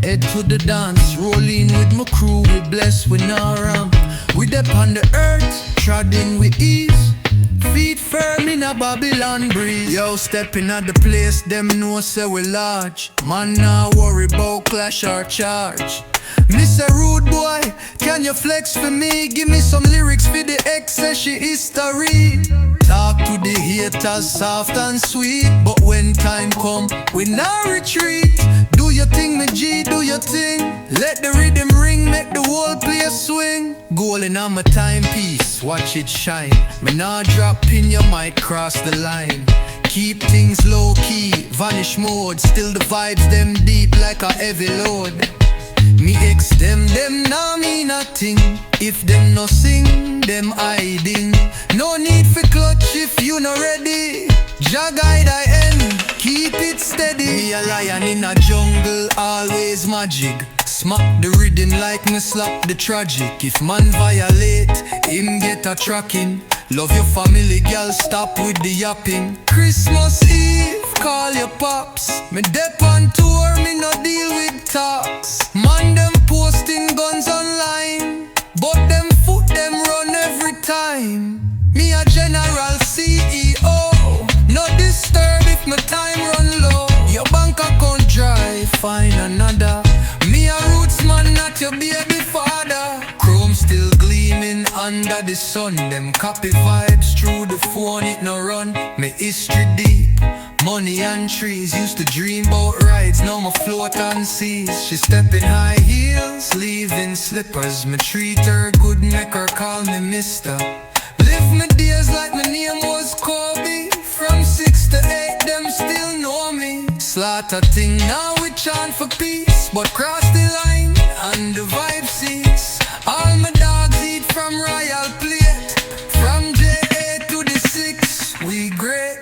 Head to the dance, rolling with my crew, we blessed with no ram. We dep on the earth, treading with ease, feet firm in a Babylon breeze. Yo, stepping at the place, them know say we large. Man, nah worry about clash or charge. Mr. Rude Boy, can you flex for me? Give me some lyrics for the ex-session history. Talk to the haters soft and sweet, but when time come, we not retreat. Do your thing, me G, do your thing. Let the rhythm ring, make the whole place swing. Golden on my timepiece, watch it shine. Me not drop pin, you might cross the line. Keep things low-key, vanish mode. Still the vibes them deep like a heavy load. Me ex them nah mean nothing. If them no sing, them hiding. No need for clutch if you not ready. Jah guide I end, keep it steady. Me a lion in a jungle, always magic. Smack the rhythm like me slap the tragic. If man violate, him get a tracking. Love your family, girl, stop with the yapping. Christmas Eve, call your pops. Me dep on tour, me no deal with talks. Man, them posting guns online, but them foot them run every time. Me a general CEO, no disturb if my time run low. Your bank account dry, find another. Me a roots man, not your baby father. Chrome still gleaming under the sun. Them copy vibes through the phone, it no run. Me history deep, money and trees. Used to dream about rides, now my float on seas. She step in high heels, leaving slippers. Me treat her good, make her call me mister. Live my days like my name was Koffee. From 6 to 8, them still know me. Slaughter thing, now we chant for peace, but cross the line and the vibe cease. All my dogs eat from royal plate. From J8 to the 6, we great.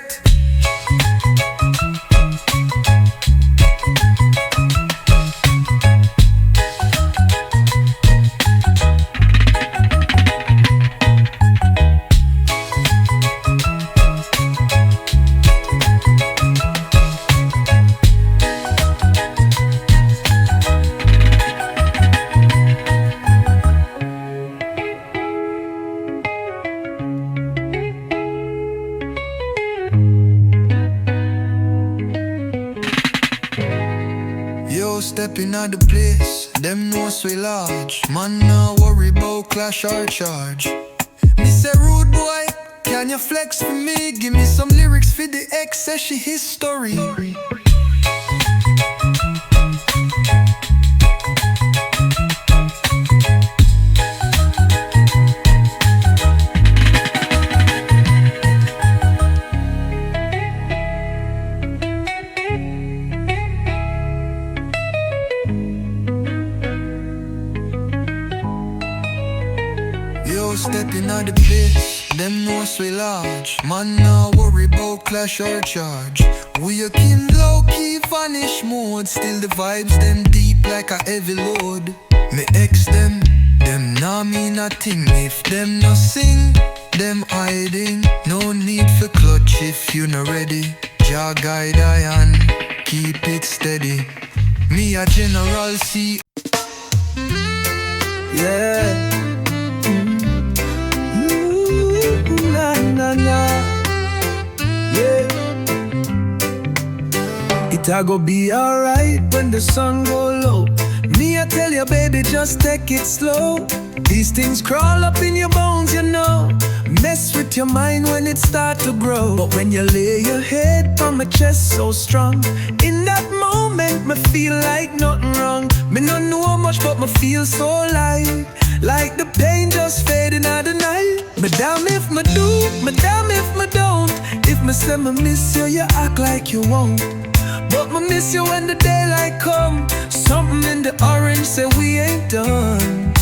Stepping out the place, them know we large. Man, nah worry about clash or charge. Me say rude boy, can you flex for me? Give me some lyrics for the ex-session history. Stepping out the place, them know we large. Man, nah worry about clash or charge. We a king low-key vanish mode. Still the vibes them deep like a heavy load. Me ex them nah mean nothing. If them no sing, them hiding. No need for clutch if you not ready. Jah guide I and keep it steady. Me a general C. Yeah. Nah, yeah. It go be alright when the sun go low. Me I tell you baby, just take it slow. These things crawl up in your bones, you know. Mess with your mind when it start to grow. But when you lay your head on my chest so strong, in that moment me feel like nothing wrong. Me not know much but me feel so light, like the pain just fading out the night. Me damn if me do, me damn if me don't. If me say me miss you, you act like you won't. But me miss you when the daylight come. Something in the orange say we ain't done.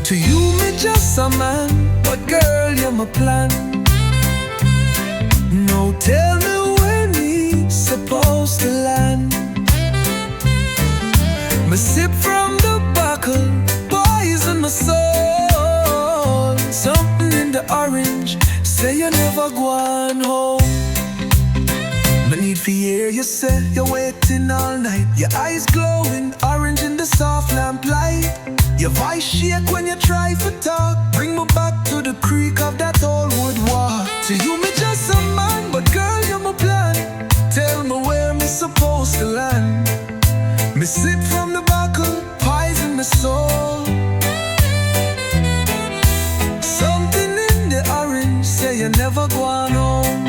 To you me just a man, but girl you're my plan. No tell me when we supposed to land. Me sip from the buckle, say you're waiting all night. Your eyes glowing, orange in the soft lamplight. Your voice shake when you try to talk. Bring me back to the creek of that old wood walk. To you me just a man, but girl you're my plan. Tell me where me supposed to land. Me sip from the bottle, poison my soul. Something in the orange say you never go on home.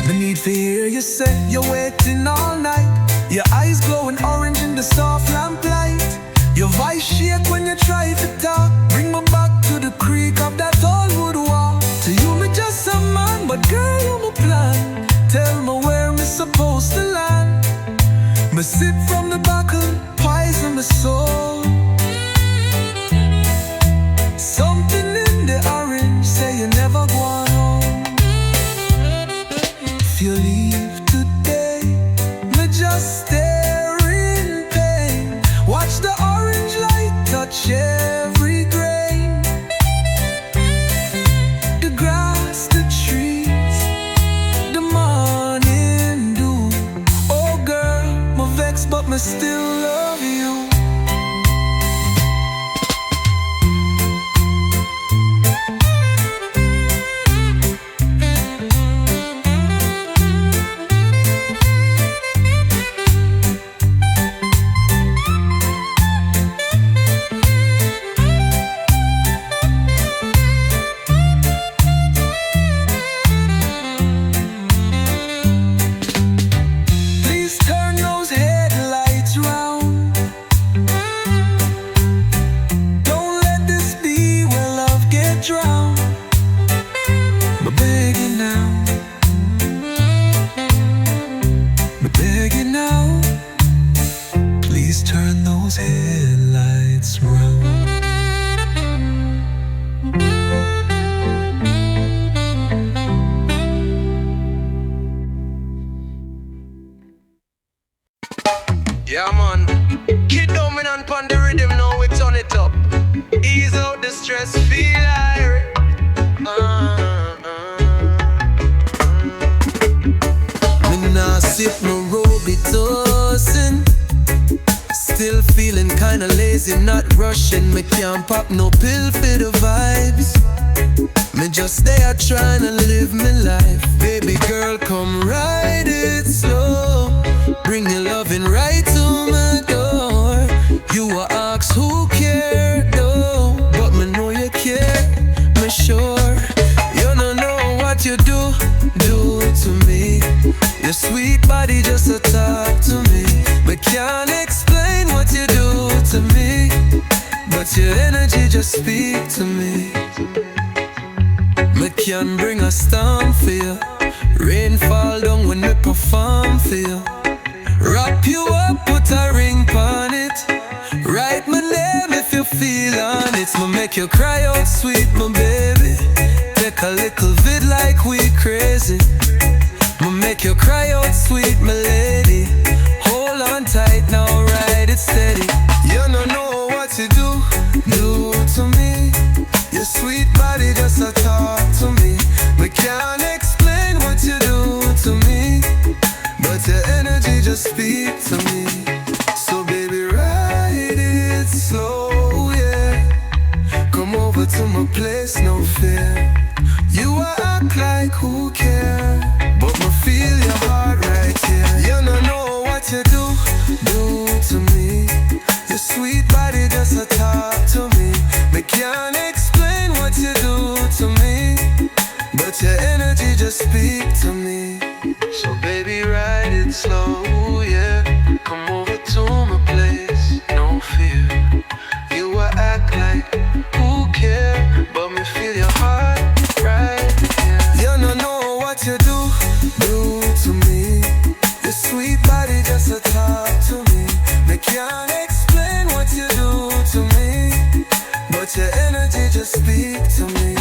The need for hear you say you're waiting all night. Your eyes glowing orange in the soft lamplight. Your voice shake when you try to talk. Bring me back to the creek of that old wood wall. To you me just a man, but girl you're my plan. Tell me where me supposed to land. Me sip from the bottle, poison my soul. Something in the orange say you never go on home. If you leave today, me just stare in pain. Watch the orange light touch every grain. The grass, the trees, the morning dew. Oh girl, me vex but me still love you. Yeah man, kid dominant on the rhythm, now we turn it up. Ease out the stress, feel irate. Me nah sip no Robitussin. Still feeling kinda lazy, not rushing. Me can't pop no pill for the vibes. Me just there trying to live me life. Baby girl, come ride it slow. Bring your loving right to my door. You will ask who cared though, but me know you care, me sure. You don't know what you do to me. Your sweet body just a talk to me. Me can't explain what you do to me, but your energy just speak to me. Me can bring a storm for you. Rain fall down when me perform for you. Wrap you up, put a ring on it. Write my name if you feel on it. Me make you cry out sweet, my baby. Take a little vid like we crazy. Me make you cry out sweet, my lady. Hold on tight now, ride it steady. You don't know what you do to me. Your sweet body just a talk to me. We can't explain what you do to me, but your energy just speak to me. So baby, ride it slow, yeah. Come over to my place, no fear. You act like who care, but me feel your heart right here. You don't know what you do to me. Your sweet body just a talk to me. Me can't explain what you do to me, but your energy just speak to me. So baby, ride it slow, yeah. Come over to my place, no fear. You will act like who care, but me feel your heart right here. You don't know what you do to me. Your sweet body just a talk to me. Me can't explain what you do to me, but your energy just speak to me.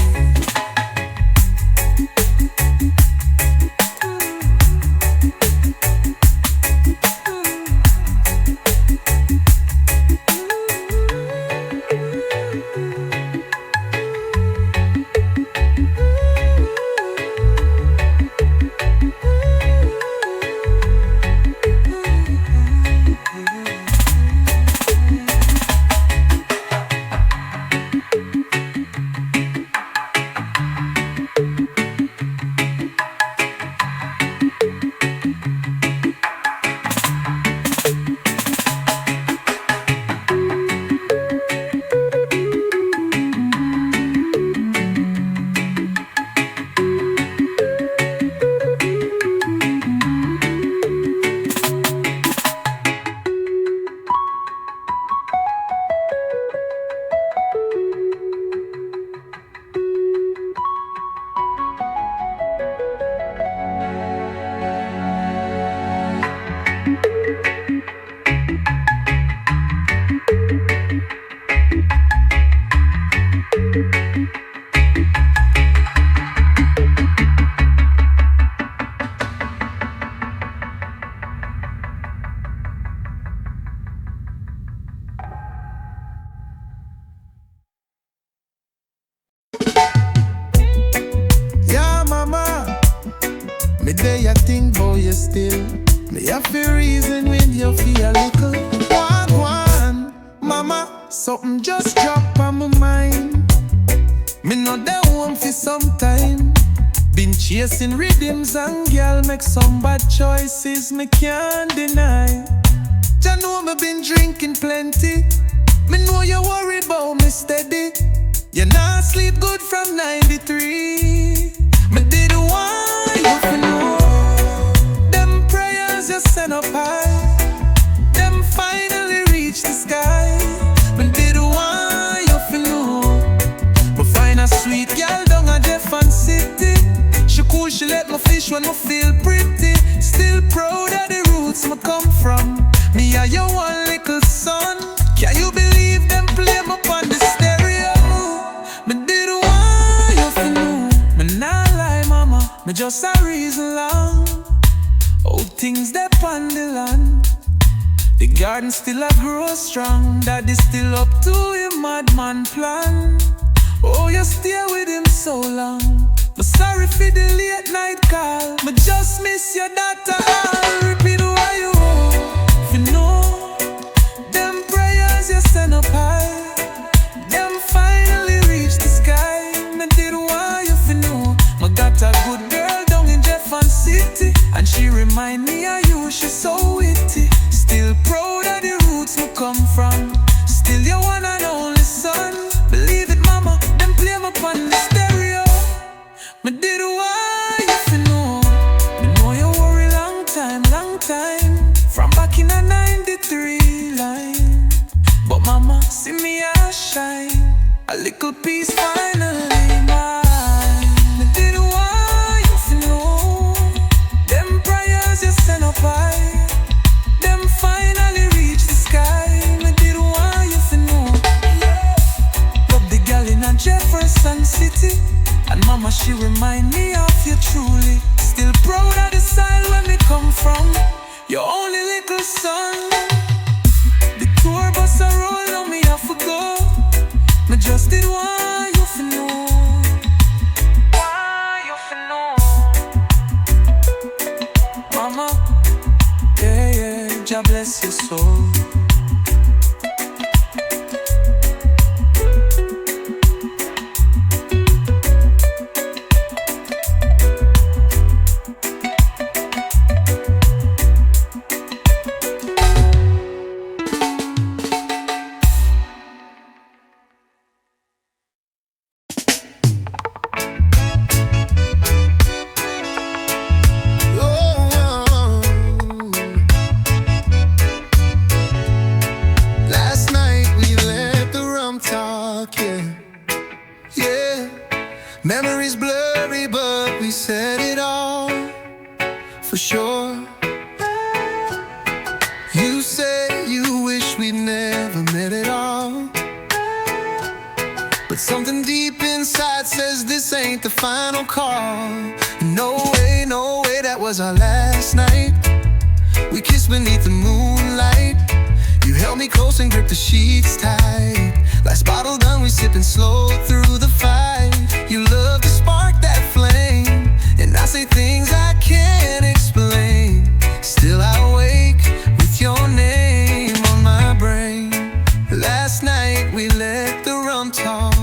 day I think about you still. Me have to reason when you feel a little. One, mama, something just drop on my mind. Me know that home for some time. Been chasing rhythms and girl make some bad choices me can't deny. Jah know me been drinking plenty. Me know you worry about me steady. You not sleep good from 93. Me did want you to know. Them prayers you send up high, them finally reach the sky. Me did want you to know. Me find a sweet girl down a Jeffan City. She cool, she let me fish when me feel pretty. Still proud of the roots me come from. Me are your one little son. Can you believe them play me on the stereo? Me did want you to know. Me not lie, mama, me just a reason long. Oh, things that on the land. The garden still a grow strong. Daddy still up to him madman plan. Oh, you stay with him so long. But sorry for the late night call. Me just miss your daughter. I'll repeat why you if you know. Them prayers you send up high, them finally reach the sky. Me did why you fi know. Me got a good girl down in Jeffan City, and she remind me of you, she so witty. Still proud of the roots me come from. Still your one and only son. Believe it, mama, them play me on the stereo. Me did why you fi know. Me know you worry long time, from back in a 93 line. But mama, see me I shine. A little piece finally mine. Me did why you fi know. Them prayers you send up high, them finally reach the sky. Me did why you fi know. Love the girl in a Jefferson City, and mama, she remind me of you truly. Still proud of the side where me come from. Your only little son. The tour bus a roll on me, I forgo. Me just did why you fi know. Why you fi know. Mama, yeah, yeah, Jah bless your soul. Memories blurry, but we said it all for sure. You say you wish we'd never met at all, but something deep inside says this ain't the final call. No way, that was our last night. We kissed beneath the moonlight. You held me close and gripped the sheets tight. Last bottle done, we sipping slow through the fight. You love to spark that flame, and I say things I can't explain. Still I wake with your name on my brain. Last night we let the rum talk.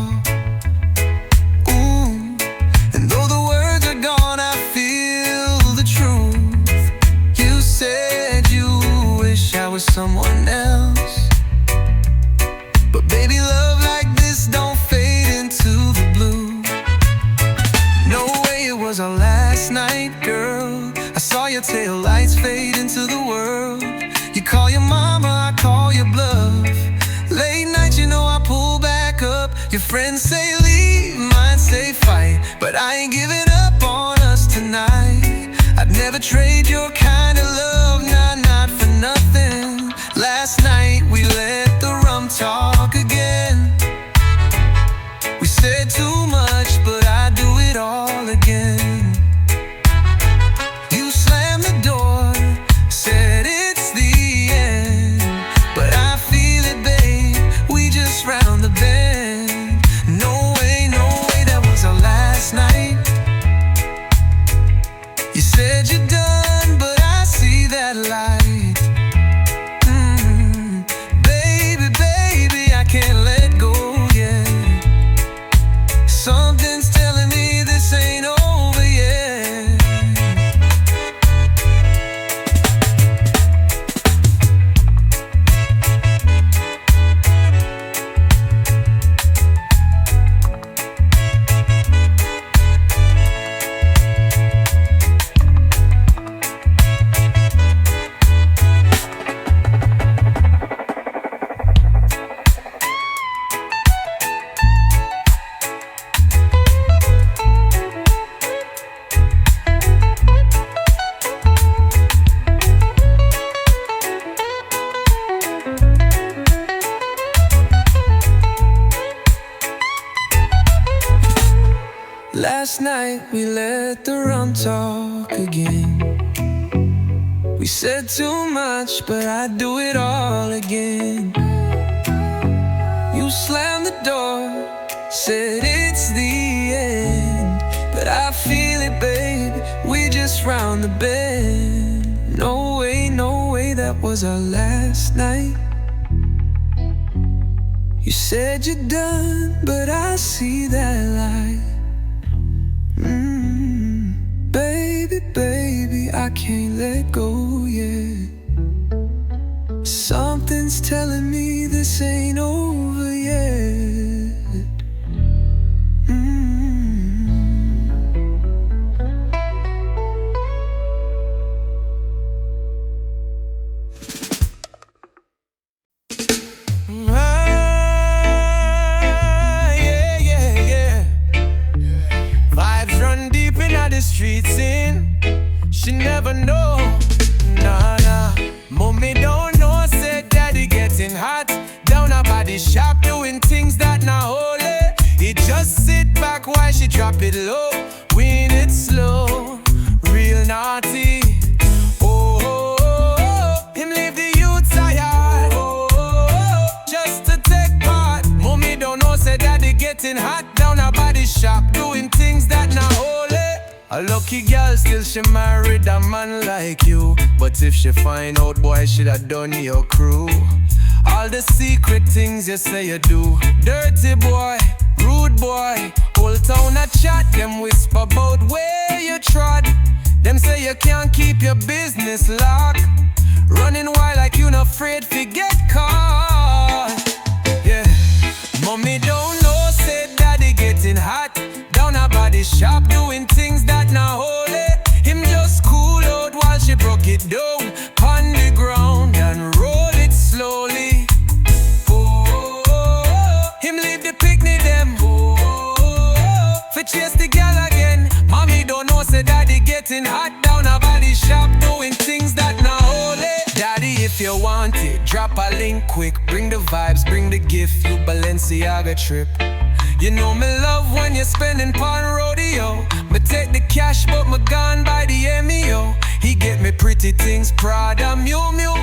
Ooh, and though the words are gone, I feel the truth. You said you wish I was someone else, but baby, love like this don't fade into the blue. No way it was our last night, girl. I saw your tail lights fade into the world. You call your mama, I call your bluff. Late night, you know I pull back up. Your friends say leave, mine say fight, but I ain't giving up on us tonight. I'd never trade your kind of love, not for nothing. Last night we let the rum talk again. We said too much, but I do it all again. You slammed the door, said it's the end, but I feel it, babe, we just round the bend. No way, that was our last night. You said you Last night we let the rum talk again. We said too much, but I'd do it all again. You slammed the door, said it's the end, but I feel it, babe, we just round the bend. No way, that was our last night. You said you're done, but I see that light. Baby, I can't let go yet. Something's telling me this ain't over yet. Streets in, she never know, nah. Mommy don't know, said daddy getting hot. Down her body shop, doing things that not holy. He just sit back while she drop it low. Win it slow, real naughty. Him leave the youth tired, just to take part. Mommy don't know, said daddy getting hot. Down her body shop, doing things that not holy. A lucky girl, still she married a man like you. But if she find out, boy, should have done your crew. All the secret things you say you do. Dirty boy, rude boy. Whole town a chat, them whisper about where you trod. Them say you can't keep your business locked. Running wild like you not afraid to get caught. Yeah, mommy don't know, said daddy getting hot. Down her body shop, doing things that not holy. Him just cool out while she broke it down on the ground and roll it slowly. Him leave the picnic them for chase the gal again. Mommy don't know, say daddy getting hot. Down her body shop, doing things that not holy. Daddy, if you want it, drop a link quick. Bring the vibes, bring the gift, you Balenciaga trip. You know me love when you're spending pon rodeo. Me take the cash but me gone by the MEO. He get me pretty things, Prada, Miu Miu.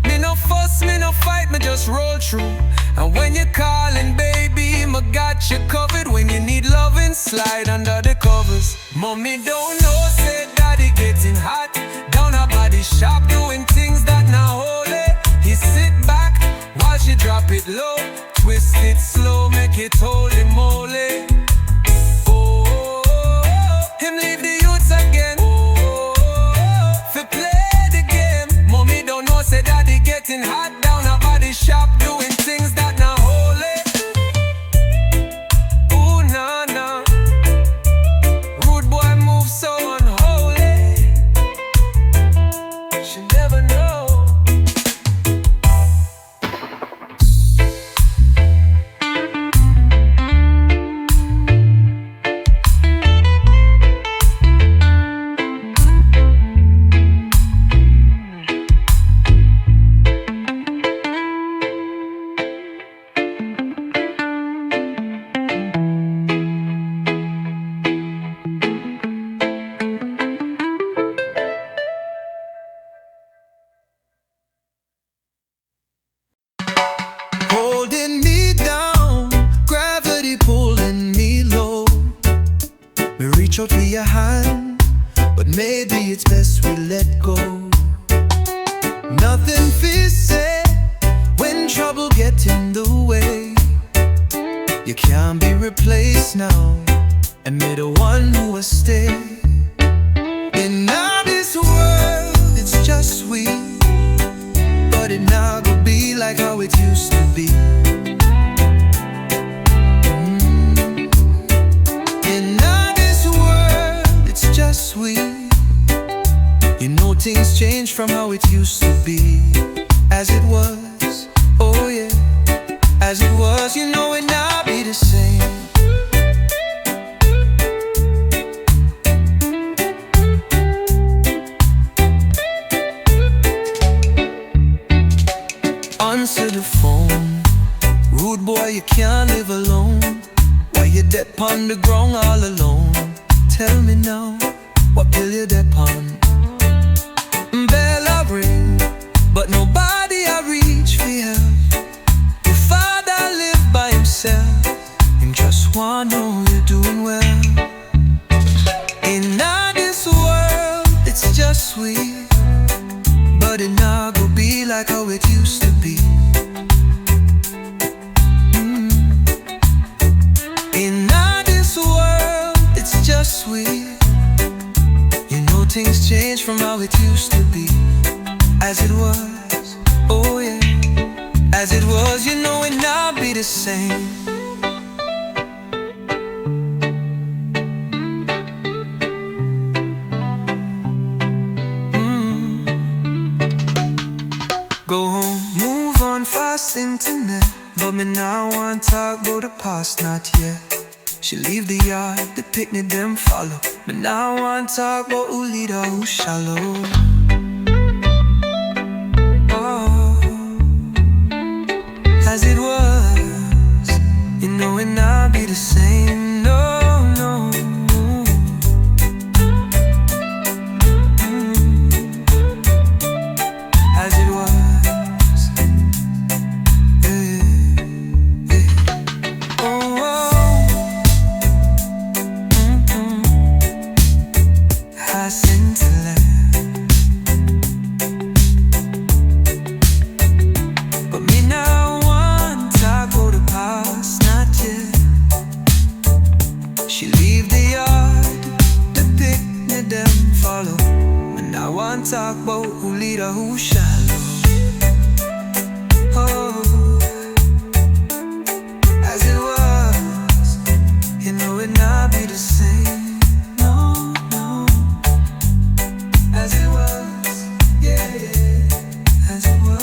Me no fuss, me no fight, me just roll through. And when you're calling, baby, me got you covered. When you need loving, slide under the covers. Mommy don't know, said daddy getting hot. Down her body shop, doing things that not holy. He sit back while she drop it low. Twist it slow, make it holy moly. Him leave the youths again. For play the game. Mommy don't know, say daddy getting hot. Down her body shop, doing things that not holy. Ooh, nah. Rude boy move so unholy. She never know. Holding me down, gravity pulling me low. We reach out for your hand, but maybe it's best we let go. Nothing feels said when trouble gets in the way. You can't be replaced now, and may the one who will stay. In all this world, it's just we, but it not gonna be like how it used to be. In all this world, it's just we. You know things change from how it used to be. As it was, oh yeah. As it was, you know it not be the same. Answer the phone. Rude boy, you can't live alone. Why you dead on the ground all alone? Tell me now, what pill you dead on? Bell a ring, but nobody I reach for help. Your father lived by himself, and just wanna know you're doing well. In this world, it's just sweet, but it not go be like how it used to be. In this world, it's just sweet. You know things change from how it used to be. As it was, oh yeah. As it was, you know it not be the same. Go home, move on fast internet. But me now want talk about the past, not yet. She leave the yard, the picnic them follow. But now want talk about who lead or who shallow. Oh, as it was, you know it not be the same, no, no. As it was. Talk about who lead or who shallow. Oh, as it was, you know it not be the same. No, no. As it was, yeah, yeah. As it was.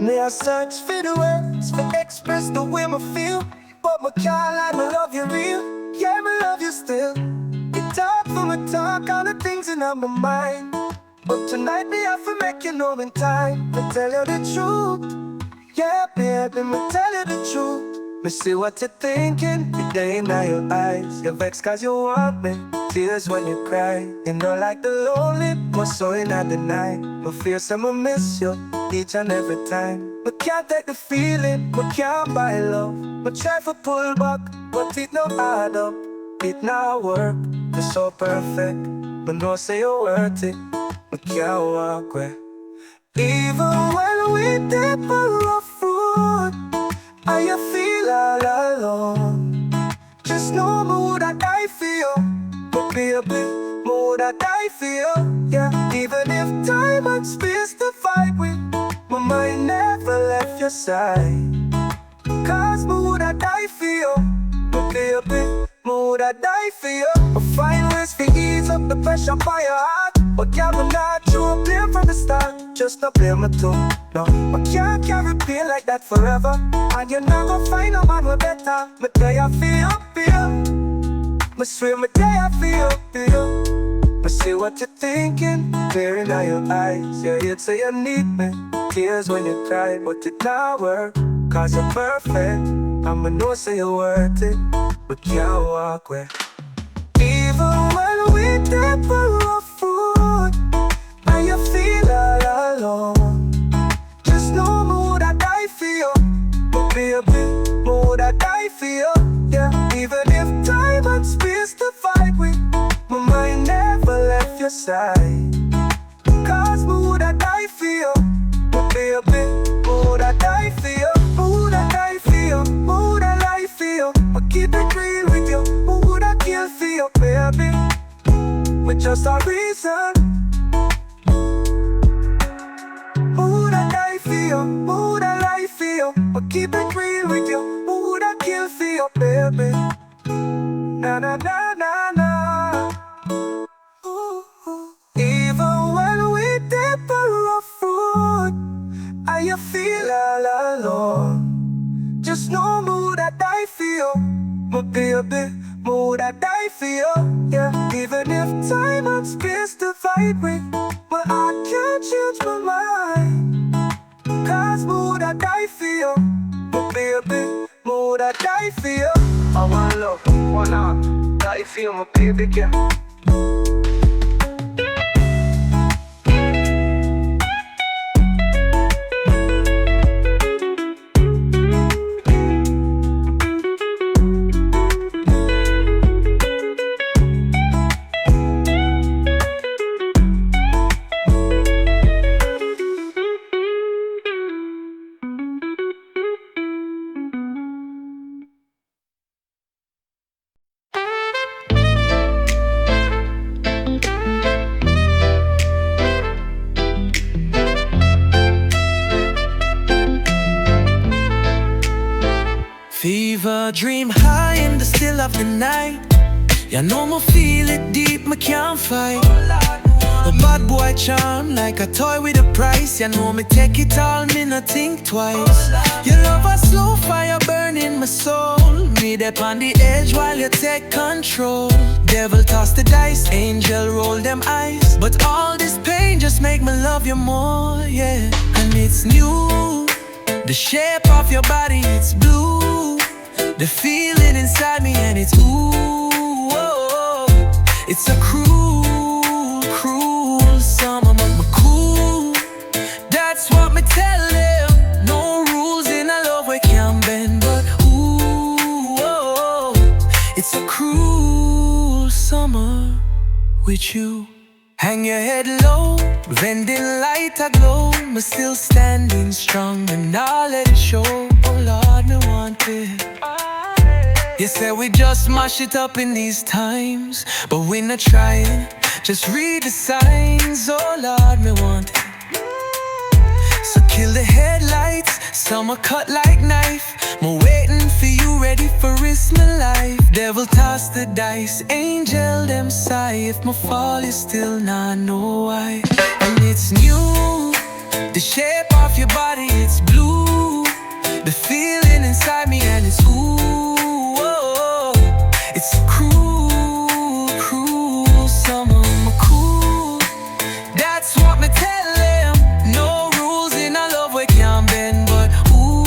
Me I search for the words for express the way I feel, but me can't lie, me love you real. Yeah, me love you still. You talk for me talk, all the things in my mind. But tonight me have to make you know in time. Me tell you the truth. Yeah, baby, me tell you the truth. Me see what you're thinking, the day in your eyes. You're vexed cause you want me, tears when you cry. You know like the lonely, my soul in the night. Me feel some I miss you each and every time. We can't take the feeling, we can't buy love. We try to pull back, but it no add up. It not work, it's so perfect. But no say you're worth it, we can't walk away. Even when we dip a rough road, and you feel all alone, just know me woulda die for you. But baby, me woulda die for you. Yeah, even if time and space divide we, my mind never left your side. Cause me woulda die for you. But baby, me woulda die for you. I find ways to ease up the pressure by your heart. But yeah, me not true, blame from the start. Just not blame me too, no. I can't carry pain like that forever. And you never find a man with better. Me day I feel, feel. Me swear me day I feel. I see what you're thinking, clear in your eyes. Yeah, you'd say you need me, tears when you cry. But it not work, cause you're perfect. I'ma know say you're worth it, but can't walk away. Even when we dip a rough road, and you feel all alone, just know me woulda die for you. But baby, me woulda die for you. Yeah, even if time and space divide we, my mind never left your side. Cause me woulda die for you. But baby, me woulda die for you. Me woulda die for you. Me woulda lie for you. I keep it real with you. Me woulda kill for you, baby. With just a reason. Me woulda die for you. Me woulda lie for you. I keep it real with you. Me woulda kill for you, baby. Just know mood I die for you. My baby, mood I die for you. Yeah, even if time and space divide me, but I can't change my mind. Cause mood I die for you. My baby, mood I die for you. I want love, one heart, die for you, my baby, yeah. Fever, dream high in the still of the night. You know me feel it deep, me can't fight. A bad boy charm like a toy with a price. You know me take it all, me not think twice. Your love a slow fire burning my soul. Me dip on the edge while you take control. Devil toss the dice, angel roll them eyes. But all this pain just make me love you more, yeah. And it's new, the shape of your body, it's blue. The feeling inside me and it's ooh, oh, oh. It's a cruel, cruel summer, but cool. That's what me tell them. No rules in a love we can't bend, but ooh, oh, oh. It's a cruel summer with you. Hang your head low, vending light aglow. Me still standing strong and I'll let it show. Oh Lord, me want it. You said we just mash it up in these times, but we're not trying, just read the signs. Oh Lord, me want it. So kill the headlights, summer cut like knife. Me waiting for you, ready for risk my life. Devil toss the dice, angel them sigh. If me fall, you still not know why. And it's new, the shape of your body, it's blue. The feeling inside me and it's ooh, oh, oh. It's a cruel, cruel summer, me cool. That's what me tell them. No rules in a love we can't bend, but ooh,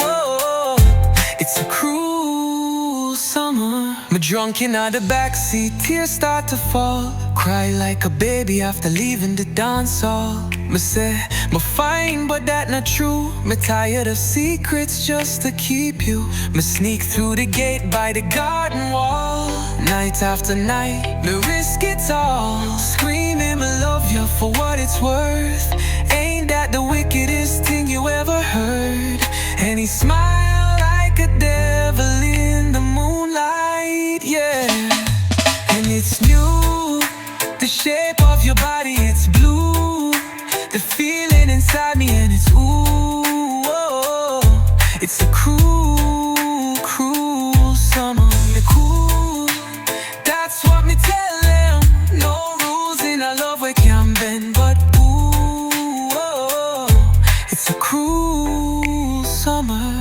oh, oh. It's a cruel summer. Me drunk in the backseat, tears start to fall. Cry like a baby after leaving the dance hall. Me say, me fine, but that not true. Me tired of secrets just to keep you. Me sneak through the gate by the garden wall. Night after night, me risk it all. Screaming, me love you for what it's worth. Ain't that the wickedest thing you ever heard? And he smiled like a devil in the moonlight, yeah. And it's new, the shape of your body, it's blue. The feeling inside me and it's ooh, oh, oh. It's a cruel, cruel summer, me cool. That's what me tell them. No rules in a love we can't bend, but ooh, oh, oh. It's a cruel summer.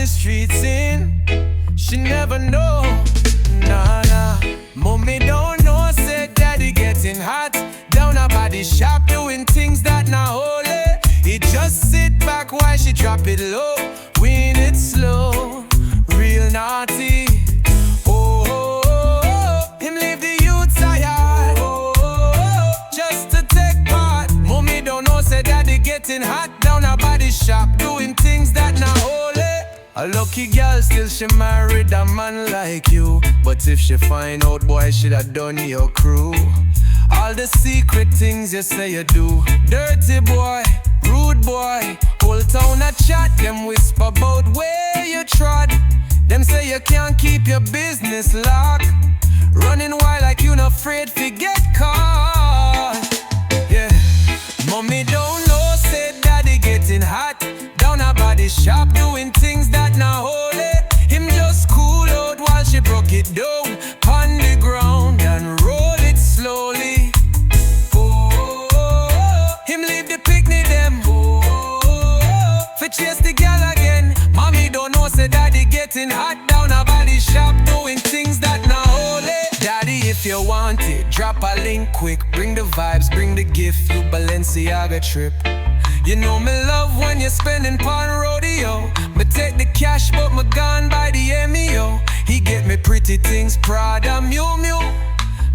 Streets in, she never know, nah, nah. Mommy don't know, said daddy getting hot. Down her body shop, doing things that not holy. He just sit back while she drop it low. Win it slow, real naughty. Oh, oh, oh, oh. Him leave the youth tired. Oh, oh, oh, just to take part. Mommy don't know, said daddy getting hot. Down her body shop, doing things that not holy. A lucky girl, still she married a man like you. But if she find out, boy, she'd have done your crew. All the secret things you say you do. Dirty boy, rude boy. Whole town a chat, them whisper about where you trod. Them say you can't keep your business locked. Running wild like you not afraid to get caught. Yeah, mommy don't know, say daddy getting hot. Down her body shop, doing things that not holy. Him just cool out while she broke it down on the ground and roll it slowly. Oh, him leave the picnic them. For chase the gal again. Mommy don't know, say daddy getting hot. Down her body shop, doing things that not holy. Daddy, if you want it, drop a link quick. Bring the vibes, bring the gift, you Balenciaga trip. You know me love when you're spending pon rodeo. Me take the cash, but me gone by the MEO. He get me pretty things, Prada, Miu Miu.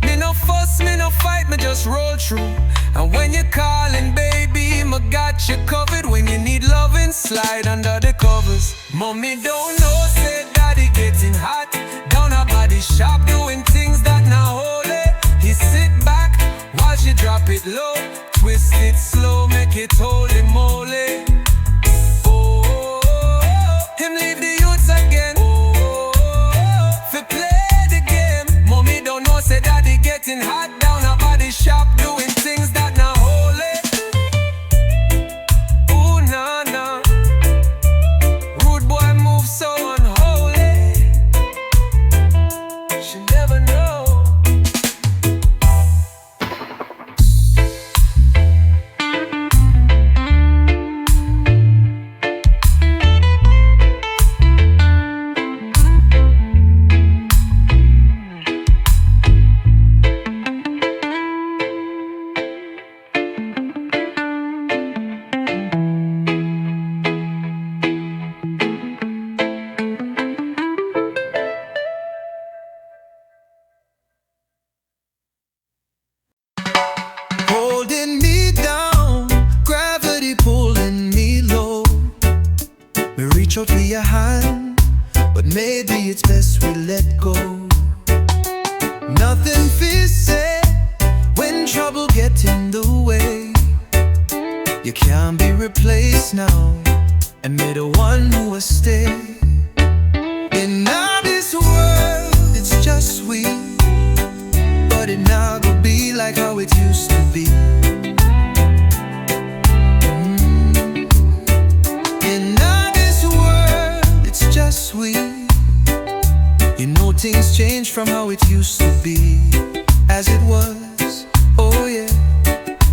Me no fuss, me no fight, me just roll through. And when you're calling, baby, me got you covered. When you need loving, slide under the covers. Mommy don't know, say daddy getting hot. Down her body shop, doing things that not holy. He sit back while she drop it low. Twist it slow, make it holy moly. Oh, him leave the youths again. Oh, fi play the game. Mommy don't know, say daddy getting hot. Down her body shop, doing things that not holy. Ooh, nah, nah. Rude boy move so unholy. She never know. Holding me down, gravity pulling me low. We reach out for your hand, but maybe it's best we let go. Nothing feels said when trouble gets in the way. You can't be replaced now, and may the one who will stay. In all this world, it's just we, but it now go be like how it used to be. In all this world, it's just we. You know things change from how it used to be. As it was, oh yeah.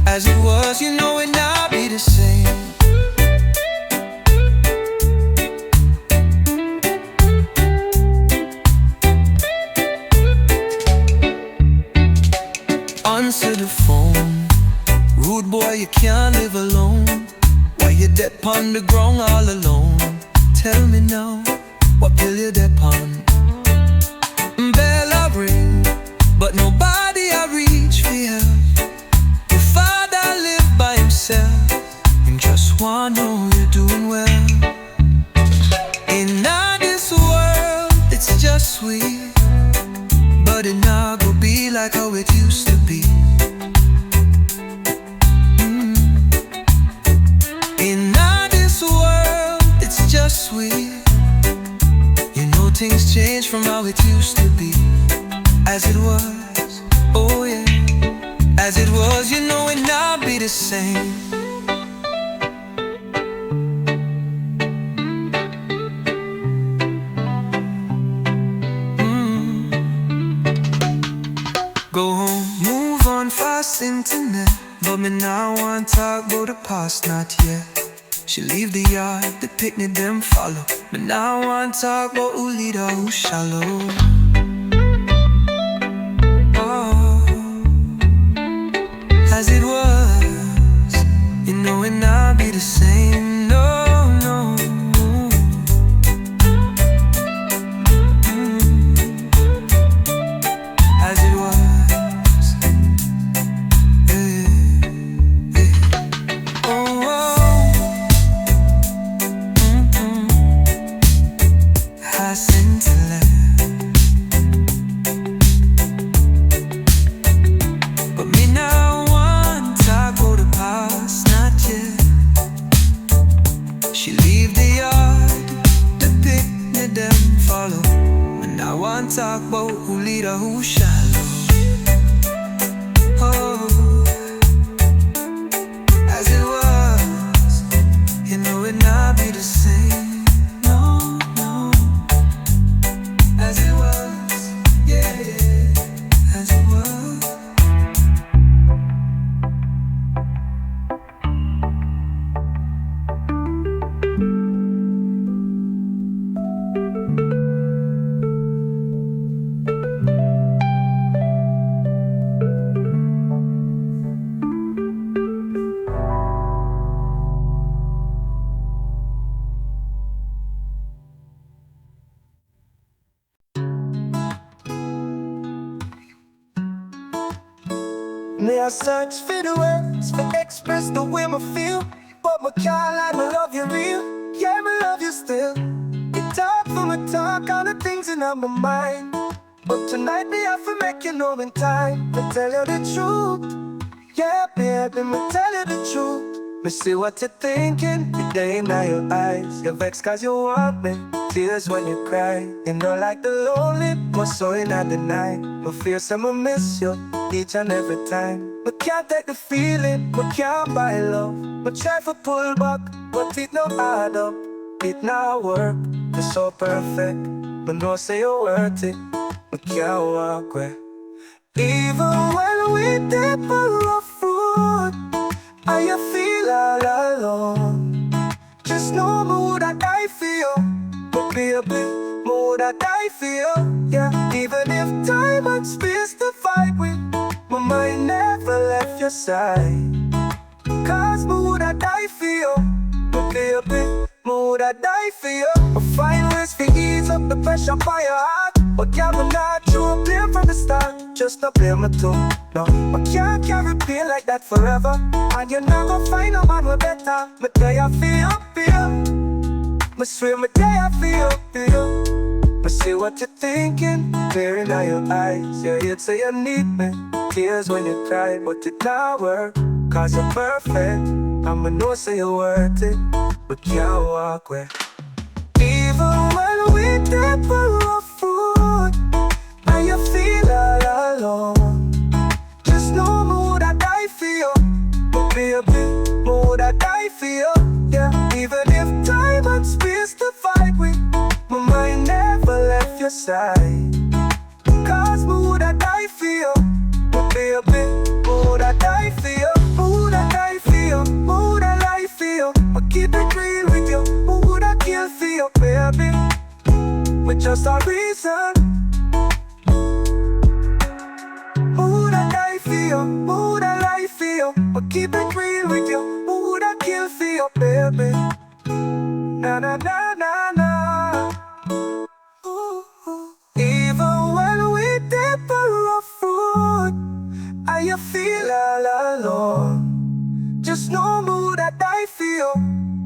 As it was, you know it now be the same. Answer the phone. Rude boy, you can't live alone. Why you dead on the ground all alone? Tell me now, what pill you dead on? Bell I ring, but nobody I reach for help. Your father lived by himself, and just wanna know you're doing well. In all this world, it's just sweet, but it now go be like how it used to be. In all this world, it's just sweet. You know things change from how it used to be. As it was, oh yeah. As it was, you know it now be the same. Go home, move on fast internet. But me now want talk about the past, not yet. She leave the yard, the picnic them follow. Me now want talk about who lead or who shallow. Oh, as it was, you know it now be the same. No, no. As it was. But me now so shallow. Oh, as it was, you know it not be the same. No, no, as it was, yeah, yeah, as it was. Me I search for the words to express the way I feel, but me can't lie, me love you real. Yeah, me love you still. You talk for me talk, all the things in my mind. But tonight me have to make you know in time. Me tell you the truth. Yeah, baby, me tell you the truth. Me see what you're thinking, the day in your eyes. You're vexed cause you want me, tears when you cry. You know like the lonely, my soul in the night. Me feel some I miss you each and every time. Me can't take the feeling, me can't buy love. Me try to pull back, but it no add up. It not work, it's so perfect. Me know say you're worth it, me can't walk away. Even when we dip a rough road, and you feel all alone, just know me woulda die for you. But baby, me woulda die for you. Yeah, even if time and space to fight with, my mind never left your side. Cause me woulda die for you. But baby, me woulda die for you. I find ways to ease up the pressure on your heart, but yeah, me not true, blame from the start. Just not blame me too, no. I can't carry pain like that forever. And you're never find a man with better. Me day I feel up here, me swear me day I feel up here. I see what you're thinking, clear in your eyes. You're here say you need me, tears when you cry, but it not work, cause you're perfect. I'ma know say you're worth it, but can't walk away. Even when we dip a rough road, and you feel all alone, just know me woulda die for you. But baby, me woulda die for you. Yeah, even if time and space to fight with, my mind never left your side. Cause me woulda die for you. But baby, me woulda die for you. Me woulda die for you. Me woulda lie for you. I keep it real with you. Me woulda kill for you, baby, with just a reason. Woulda die for you, woulda lie for you, but keep it real with you. Woulda kill for you, baby. Na na na na na. Ooh, ooh. Even when we dip a rough road, and you feel all alone, just know me woulda die for you.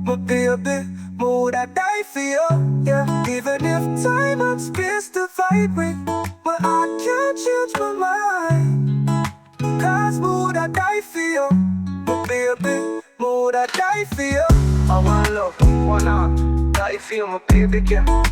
My baby, me woulda die for you. Yeah, even if time and space to fight with, but I can't change my mind. Cause me woulda die for you. My baby, me woulda die for you. I want love, one heart, die for you, my baby girl.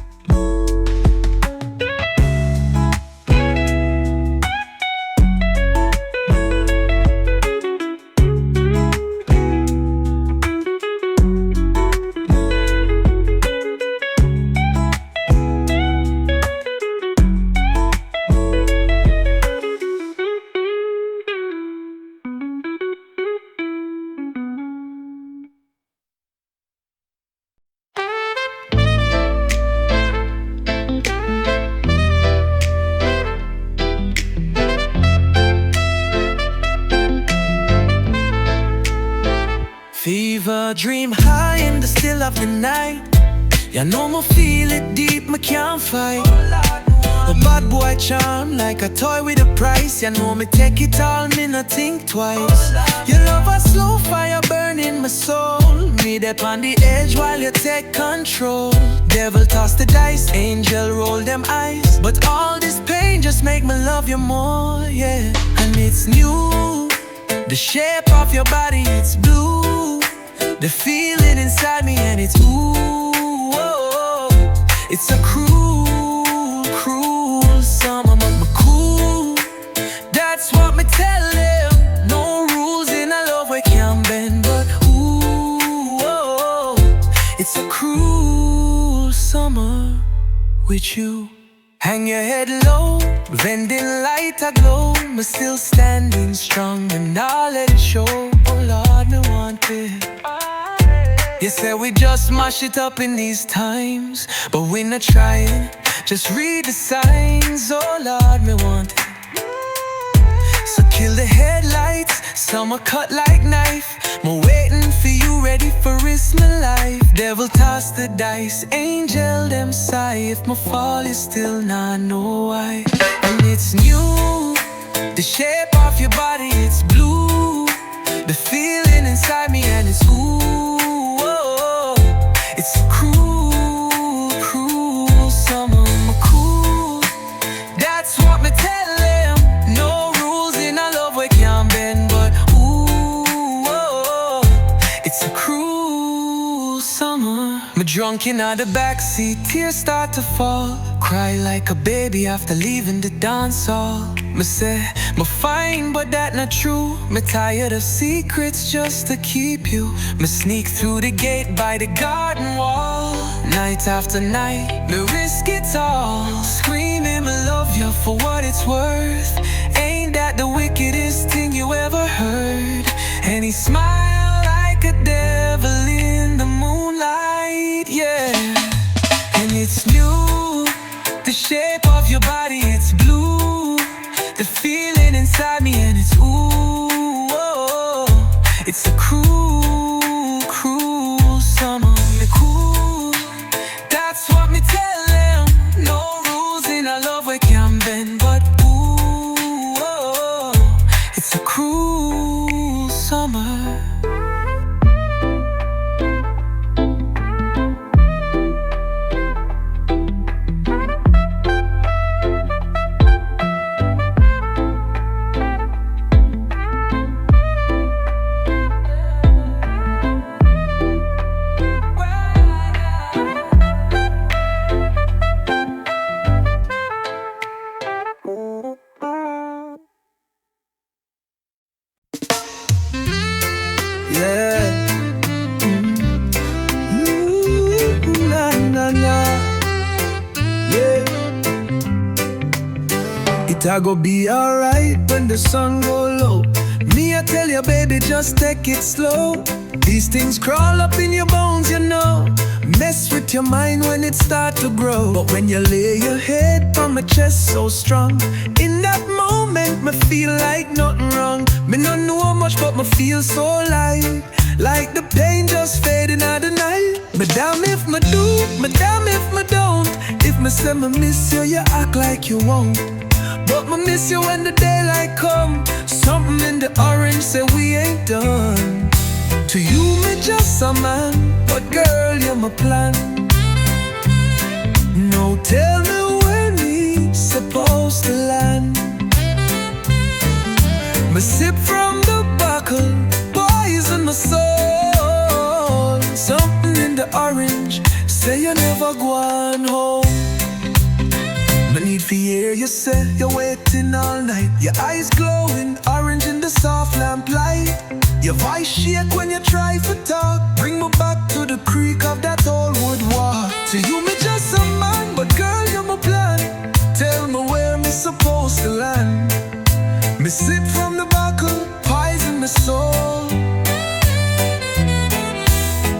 Fever, dream high in the still of the night. You know me feel it deep, me can't fight. A bad boy charm like a toy with a price. You know me take it all, me not think twice. Your love a slow fire burning my soul. Me that on the edge while you take control. Devil toss the dice, angel roll them eyes. But all this pain just make me love you more, yeah. And it's new, the shape of your body, it's blue. The feeling inside me and it's ooh, oh, oh. It's a cruel, cruel summer, but cool. with you. Hang your head low, vending light aglow. Me still standing strong and I'll let it show. Oh Lord, me want it. You say we just mash it up in these times, but we not trying, just read the signs. Oh Lord, me want it. So kill the headlights, summer cut like knife. Me waiting for you, ready for risk my life. Devil toss the dice, angel them sigh. If my fall is still not know why. And it's new, the shape of your body, it's blue. The feeling inside me and it's ooh, oh, it's a cruel, cruel summer. I'm cool, that's what me tell them. No rules in our love we can't bend, but ooh, oh, it's a cruel summer. Me drunk in the backseat, tears start to fall. Cry like a baby after leaving the dance hall. Me say, me fine, but that not true. Me tired of secrets just to keep you. Me sneak through the gate by the garden wall. Night after night, me risk it all. Screaming, me love you for what it's worth. Ain't that the wickedest thing you ever heard? And he smiled like a devil in the moonlight, yeah. And it's new, the shape of your body, it's blue. The feeling inside me and it's ooh, oh, it's a cruel, cruel summer. Me cool, that's what me tell them. No rules in our love we can't bend, but ooh, oh, it's a cruel summer. I go be alright when the sun go low. Me I tell you baby just take it slow. These things crawl up in your bones, you know. Mess with your mind when it start to grow. But when you lay your head on my chest so strong, in that moment me feel like nothing wrong. Me not know much but me feel so light, like the pain just fading out the night. But damn if me do, but damn if me don't. If me say me miss you, you act like you won't. But me miss you when the daylight come. Something in the orange say we ain't done. To you me just a man, but girl you're my plan. No tell me when we supposed to land. Me sip from the bottle, poison my soul. Something in the orange say you never go on home. No need for hear you say you're waiting all night. Your eyes glowing, orange in the soft lamplight. Your voice shake when you try to talk. Bring me back to the creek of that old wood walk. To you me just a man, but girl you're my plan. Tell me where me supposed to land. Me sip from the bottle, poison my soul.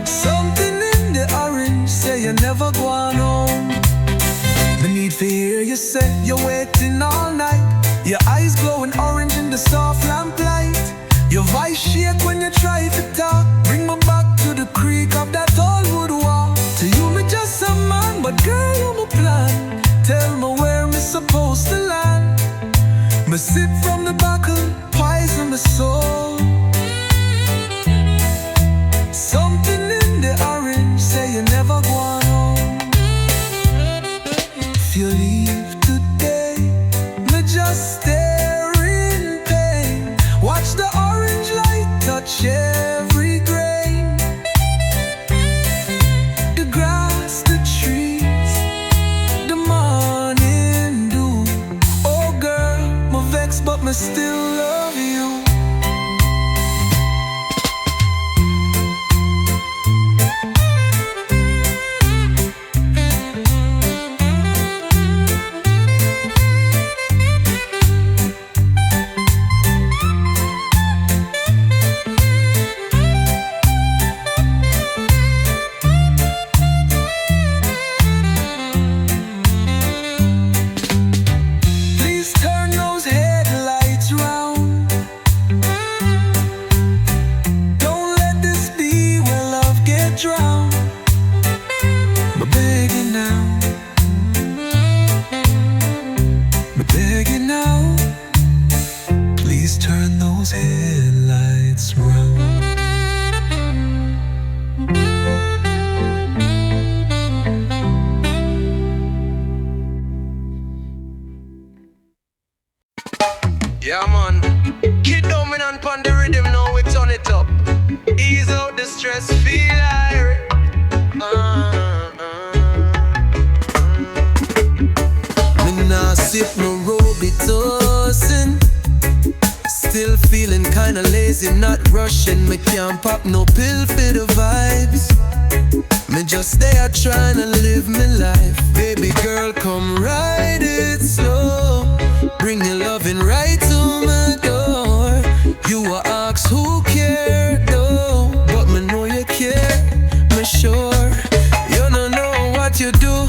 Something in the orange say you never go on home. The need for hear you say you're waiting all night. Your eyes glowing orange in the soft lamplight. Your voice shake when you try to talk. Bring me back to the creek of that old wood walk. To you me just a man, but girl you're my plan. Tell me where me supposed to land. Me sip from the bottle, poison my soul. Something in the orange say you never go on home. If you leave today, me just stare in pain. Watch the orange light touch every grain. The grass, the trees, the morning dew. Oh girl, me vex but me still love you. not rushing, me can't pop no pill for the vibes. Me just there trying to live my life. Baby girl, come ride it slow. Bring your loving right to my door. You will ask who cared though, but me know you care, me sure. You don't know what you do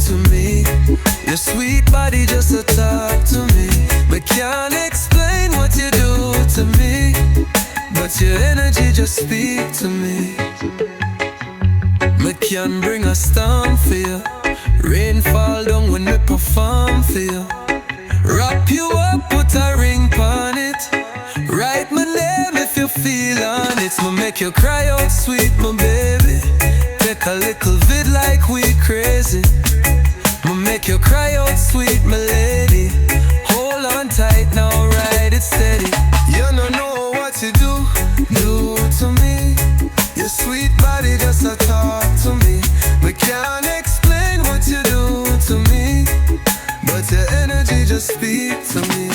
to me. Your sweet body just a talk to me. Me can't explain what you do to me, but your energy just speak to me. Me can bring a storm for you. Rain fall down when me perform for you. Wrap you up, put a ring on it. Write my name if you feel on it. Me make you cry out sweet, my baby. Take a little vid like we crazy. Me make you cry out sweet, my lady. Hold on tight now, ride it steady. You don't know what you do to me. Your sweet body just a talk to me. We can't explain what you do to me, but your energy just speak to me.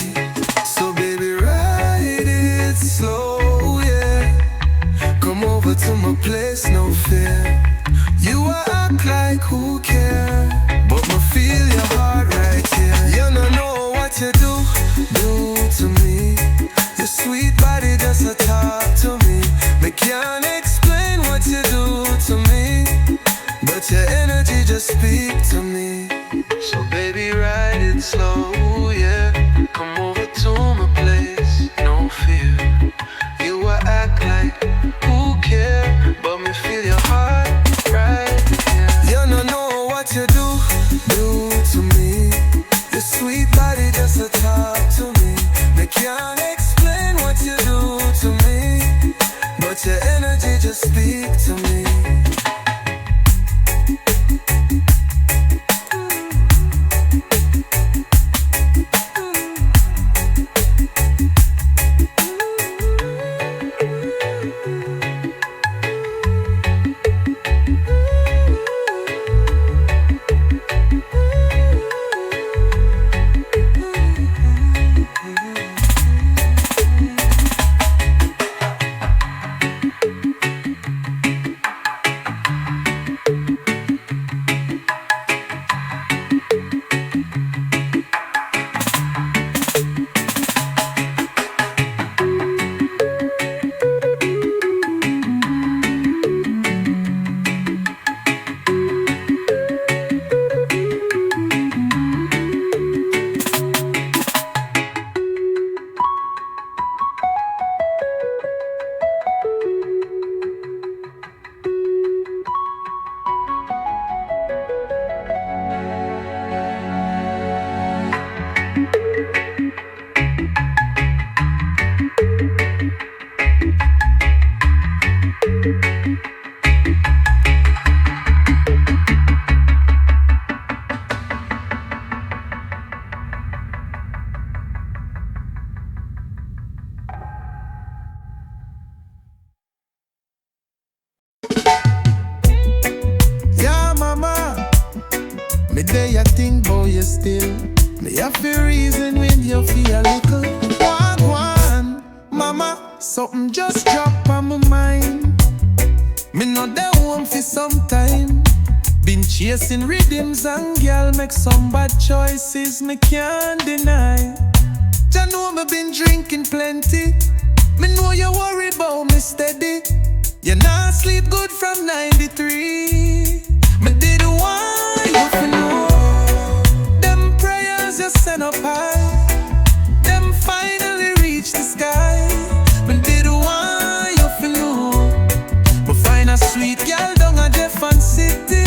So baby, ride it slow, yeah. Come over to my place, no fear. You act like who care, but me feel your heart right here. You don't know what you do to me. Your sweet body just a talk to me. Me can't explain what you do to me, but your energy just speak to me. So baby, ride it slow, yeah. Come over to my place, no fear. You will act like who care, but me feel your heart right here. You don't know what you do to me. Your sweet body just a talk to me. Me can't explain what you do to me, but your energy just speak to me. Me day I think about you still. Me have a reason when you feel a little one, mama, something just drop on my mind. Me know that home for some time. Been chasing rhythms and girl make some bad choices me can't deny. Jah know me been drinking plenty. Me know you worry about me steady. You not sleep good from 93. Me did want you to know them prayers you send up high, them finally reach the sky. Me did want you to know me find a sweet girl down a Jeffan City.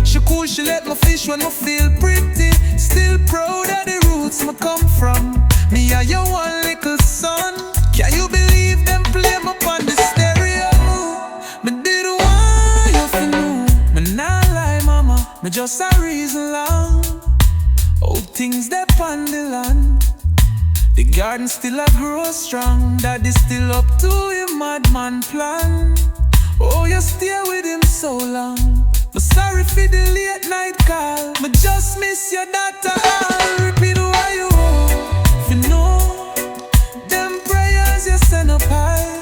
She cool, she let me fish when me feel pretty. Still proud of the roots me come from. Me are your one little son. Can you believe them play me on the stereo? Me did want you to know. Me not lie, mama, me just a reason long. Oh, things that on the land. The garden still a grow strong. Daddy still up to him madman plan. Oh, you stay with him so long. But sorry for the late night call. Me just miss your daughter. I'll repeat why you want. If you know them prayers you send up high,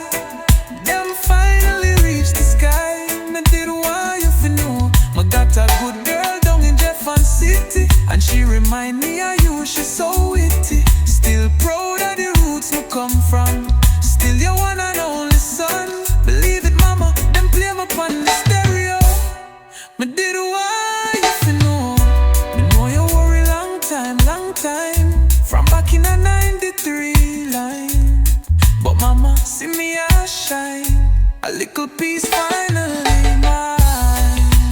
A little peace finally mine.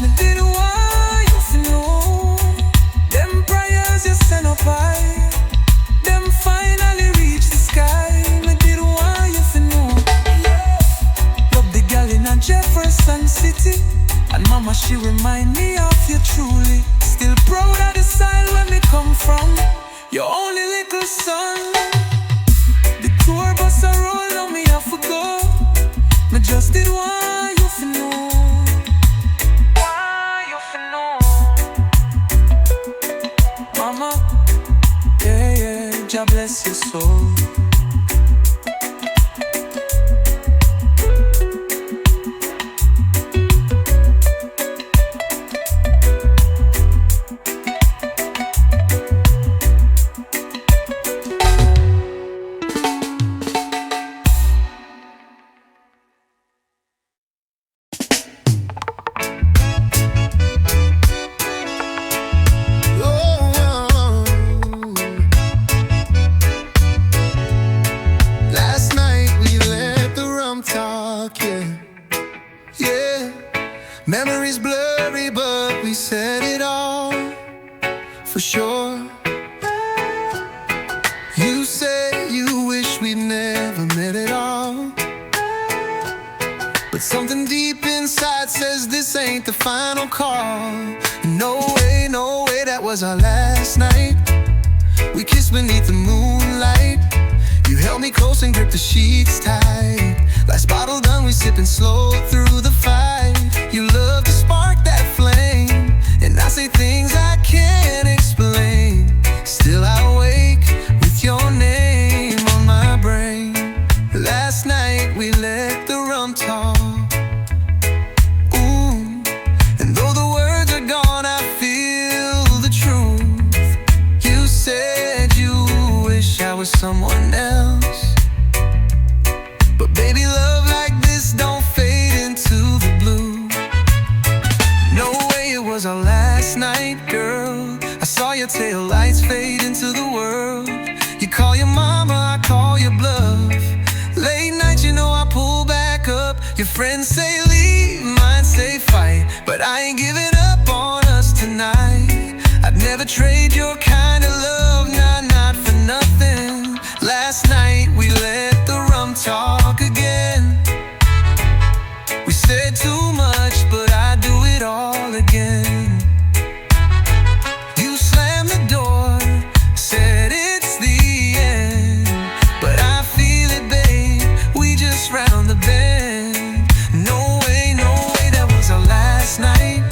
I didn't want you to know. Them prayers you sent up high, them finally reached the sky. I didn't want you to know. Love the girl in a Jefferson City, and mama she remind me of you truly. Still proud of the style where me come from, your only little son. The tour bus a roll, now me have to go. Me just did want you to know. Why you to know, mama? Yeah, yeah, Jah bless your soul. Memories blurry, but we said it all for sure. You say you wish we'd never met at all, but something deep inside says this ain't the final call. No way, that was our last night. We kissed beneath the moonlight. You held me close and gripped the sheets tight. Last bottle done, we sipping slow through the fight. You love to spark that flame, and I say things I can't explain. Still I wake with your name on my brain. Last night we let the rum talk. Ooh, and though the words are gone, I feel the truth. You said you wish I was someone else, but baby, love like this don't fade into the blue. No way it was our last night, girl. I saw your tail lights fade into the world. You call your mama, I call your bluff. Late night, you know I pull back up. Your friends say leave, mine say fight, but I ain't giving up on us tonight. I'd never trade your kind of love, not for nothing. Last night we let the rum talk again. We said too much, but I do it all again. You slammed the door, said it's the end, but I feel it, babe, we just round the bend. No way, that was our last night.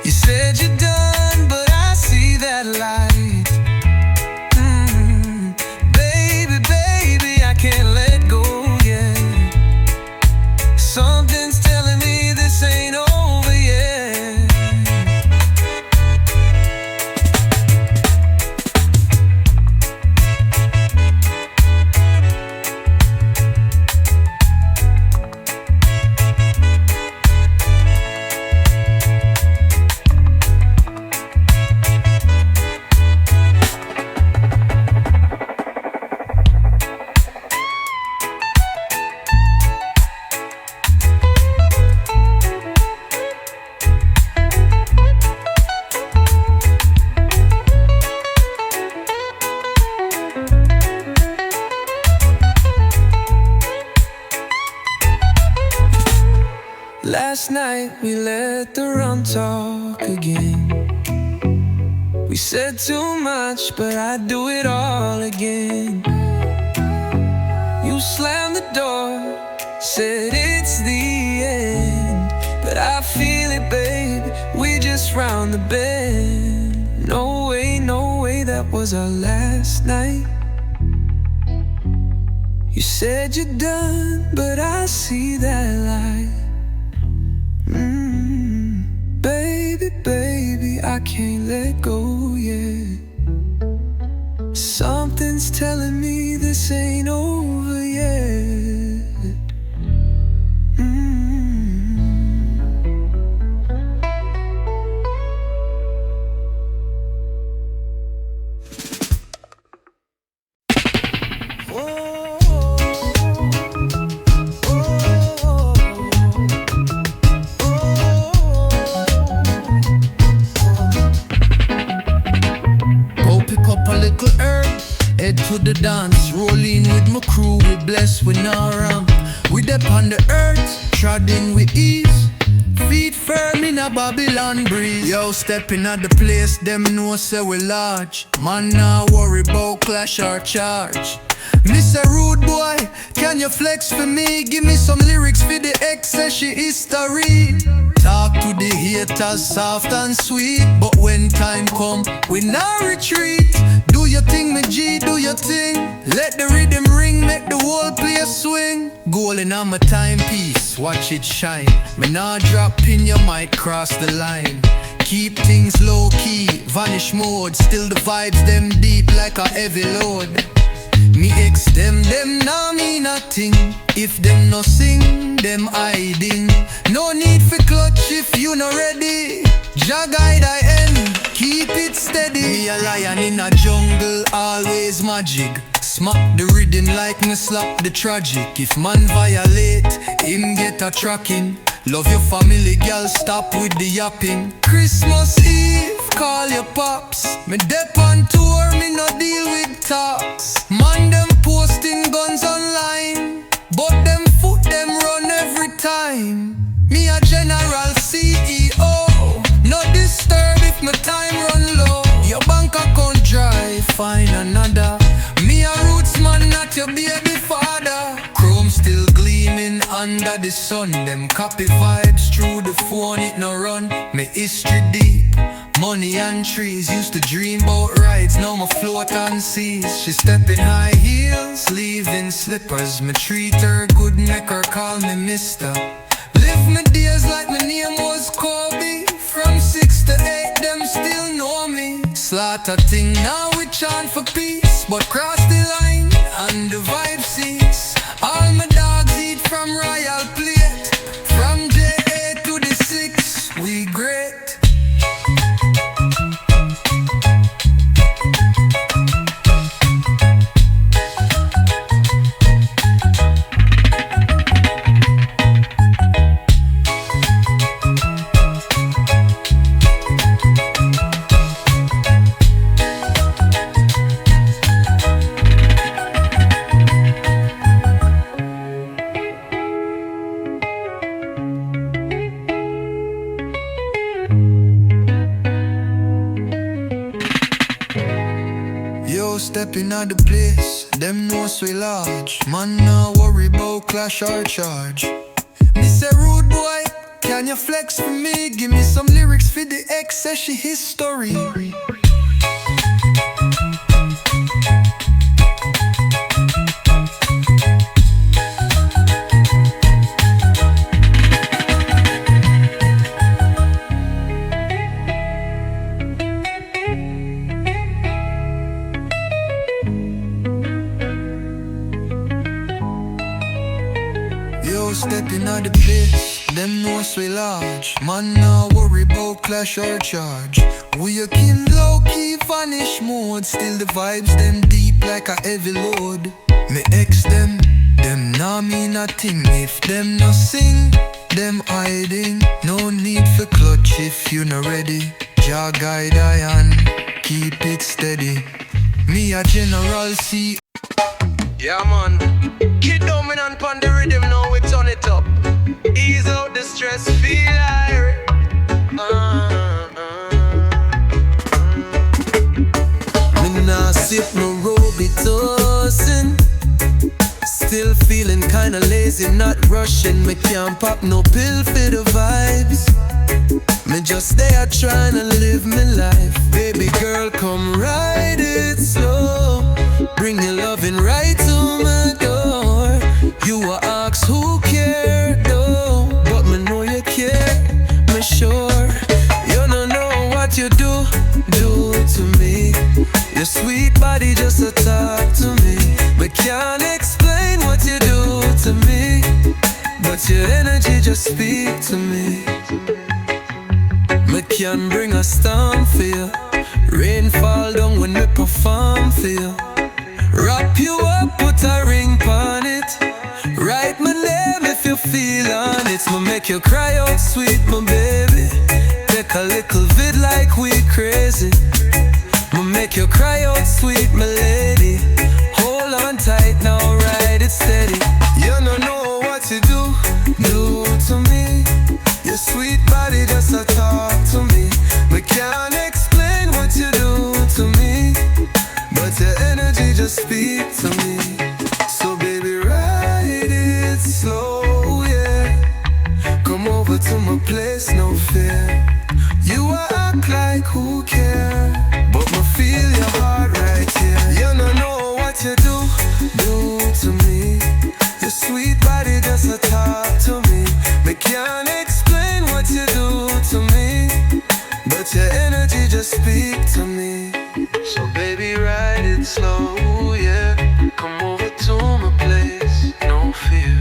You said you're done, but I see that light. Baby, I can't let go yet. Something's telling me this ain't over yet. Last night we let the rum talk again. We said too much, but I'd do it all again. You slammed the door, said it's the end, but I feel it, babe, we just round the bend. No way, that was our last night. You said you're done, but I see that light. Baby, I can't let go yet. Something's telling me this ain't over yet. dance, rolling with my crew, we blessed with no ramp. We dep on the earth, treading with ease, feet firm in a Babylon breeze. Yo, stepping at the place, them know say we large. Man, nah worry about clash or charge. Mr. Rude Boy, can you flex for me? Give me some lyrics for the ex, say she history. Talk to the haters soft and sweet, but when time come, we not retreat. Do your thing, me G, do your thing. Let the rhythm ring, make the whole place swing. Golden on my timepiece, watch it shine. Me nah drop pin, you might cross the line. Keep things low key, vanish mode. Still the vibes them deep like a heavy load. Me ex them nah mean nothing. If them no sing, them hiding. No need for clutch if you not ready. Jah guide I end, keep it steady. Me a lion in a jungle, always magic. Smack the rhythm like me slap the tragic. If man violate, him get a tracking. Love your family, girl, stop with the yapping. Christmas Eve, call your pops. Me dep on tour, me no deal with talks. Man, them posting guns online, but them foot them run every time. Me a general CEO, no disturb if my time run low. Your bank account dry, find another. Me a roots man, not your baby father. Chrome still gleaming under the sun. Them copy vibes through the phone, it no run. Me history deep, money and trees. Used to dream about rides, now me float on seas. She step in high heels, leaving slippers. Me treat her good, make her call me mister. Live my days like my name was Koffee. From 6 to 8, them still know me. Slaughter thing, now we chant for peace, but cross the line and the vibe cease. All my dogs eat from royal plate. From J8 to the 6, we great. Stepping out the place, them know we large. Man, nah worry about clash or charge. Me say rude boy, can you flex for me? Give me some lyrics for the ex, say she history. Stepping out the place, them know we large. Man, nah worry about clash or charge. We a kin low key vanish mode. Still the vibes them deep like a heavy load. Me ex them nah mean nothing. If them no sing, them hiding. No need for clutch if you not ready. Jah guide I and keep it steady. Me a general C. Yeah man, kid dominant on the rhythm, now we turn it up. Ease out the stress, feel irate. Me nah sip no Robitussin. Still feeling kinda lazy, not rushing. Me can't pop no pill for the vibes. Me just there trying to live my life. Baby girl, come ride it slow. Bring your loving right to my door. You will ask who cared though, but me know you care, me sure. You don't know what you do to me. Your sweet body just a talk to me. We can't explain what you do to me, but your energy just speak to me. Me can bring a storm for you. Rain fall down when me perform for you. Wrap you up, put a ring on it. Write my name if you feel on it. Me make you cry out sweet, my baby. Take a little vid like we crazy. Me make you cry out sweet, my lady. tight, now ride it steady. You don't know what you do to me. Your sweet body just a talk to me. We can't explain what you do to me, but your energy just speak to me. So baby, ride it slow, yeah. Come over to my place, no fear. You act like who care, but me feel your heart right here. You don't know what you do to me. Your sweet body just a talk to me. Me can't explain what you do to me, but your energy just speak to me. So baby, ride it slow, yeah. Come over to my place, no fear.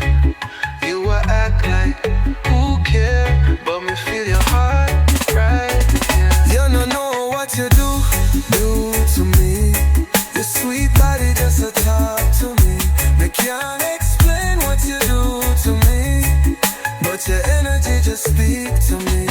You will act like who care, but me feel your heart right here. You don't know what you do to me. Your sweet body just a talk to me. Me can't explain what you do to me, but your energy just speak to me.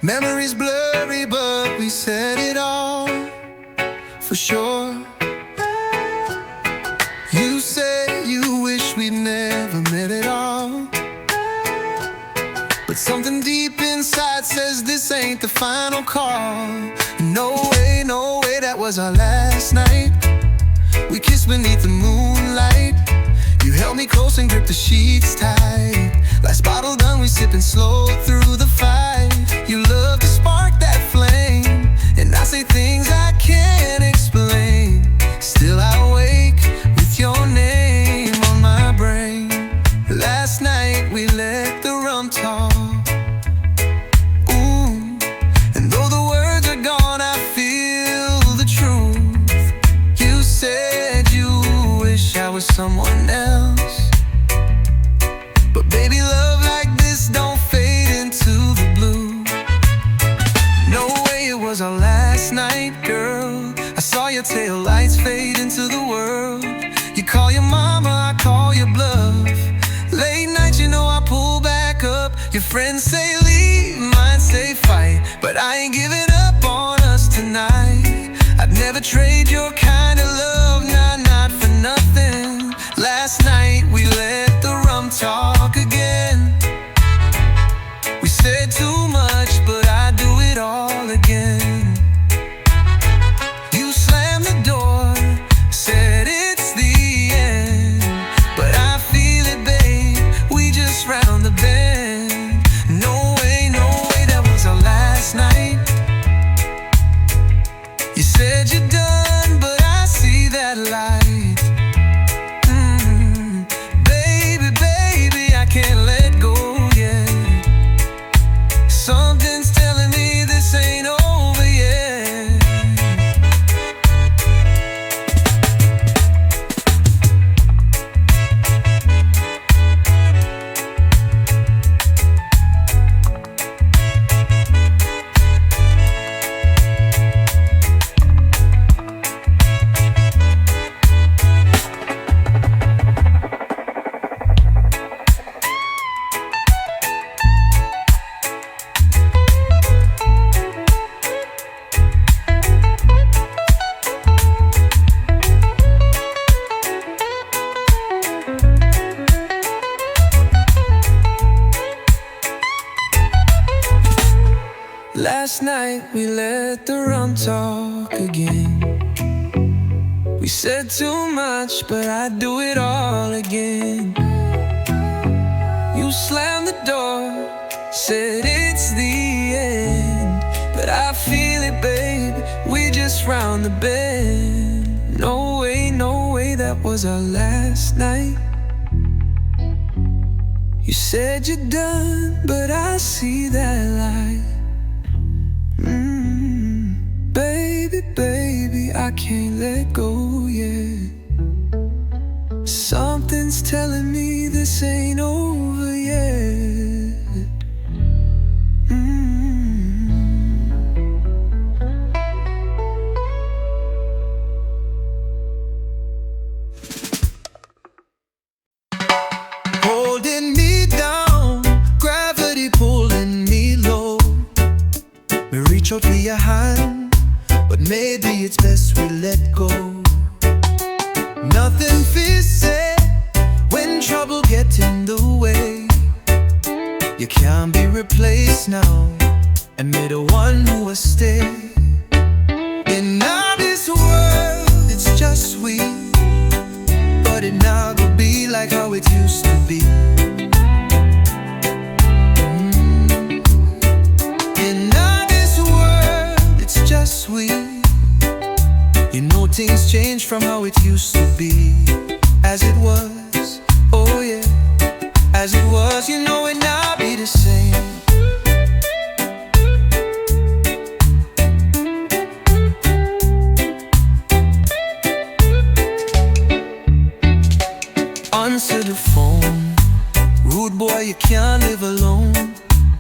Memories blurry, but we said it all for sure. You said you wish we'd never met at all, but something deep inside says this ain't the final call. No way, that was our last night. We kissed beneath the moonlight. You held me close and gripped the sheets tight. Last bottle done, we sipping slow through the fight. You love to spark that flame, and I say things I can't explain. Still I wake with your name on my brain. Last night we let the rum talk. Ooh, and though the words are gone, I feel the truth. You said you wish I was someone else, but baby, love like this don't fade into the blue. No way it was our last night, girl. I saw your tail lights fade into the world. You call your mama, I call your bluff. Late night, you know I pull back up. Your friends say leave, mine say fight, but I ain't giving up on us tonight. I'd never trade your kind of love, not for nothing. Last night we let the rum talk again. We said too much, but I'd do it all again. You slammed the door, said it's the end, but I feel it, babe, we just round the bend. No way, that was our last night. You said you're done, but last night we let the rum talk again. We said too much, but I'd do it all again. You slammed the door, said it's the end, but I feel it, babe, we just round the bend. No way, that was our last night. You said you're done, but I see that light. Baby, I can't let go yet. Something's telling me this ain't over yet. Holding me down, gravity pulling me low. We reach out for your hand, but maybe it's best we let go. Nothing feels said when trouble gets in the way. You can't be replaced now, and may the one who will stay. In all this world, it's just sweet, but it now go be like how it used to be. In all this world, it's just sweet. You know things change from how it used to be. As it was, oh yeah, as it was, you know it now be the same. Answer the phone, rude boy, you can't live alone.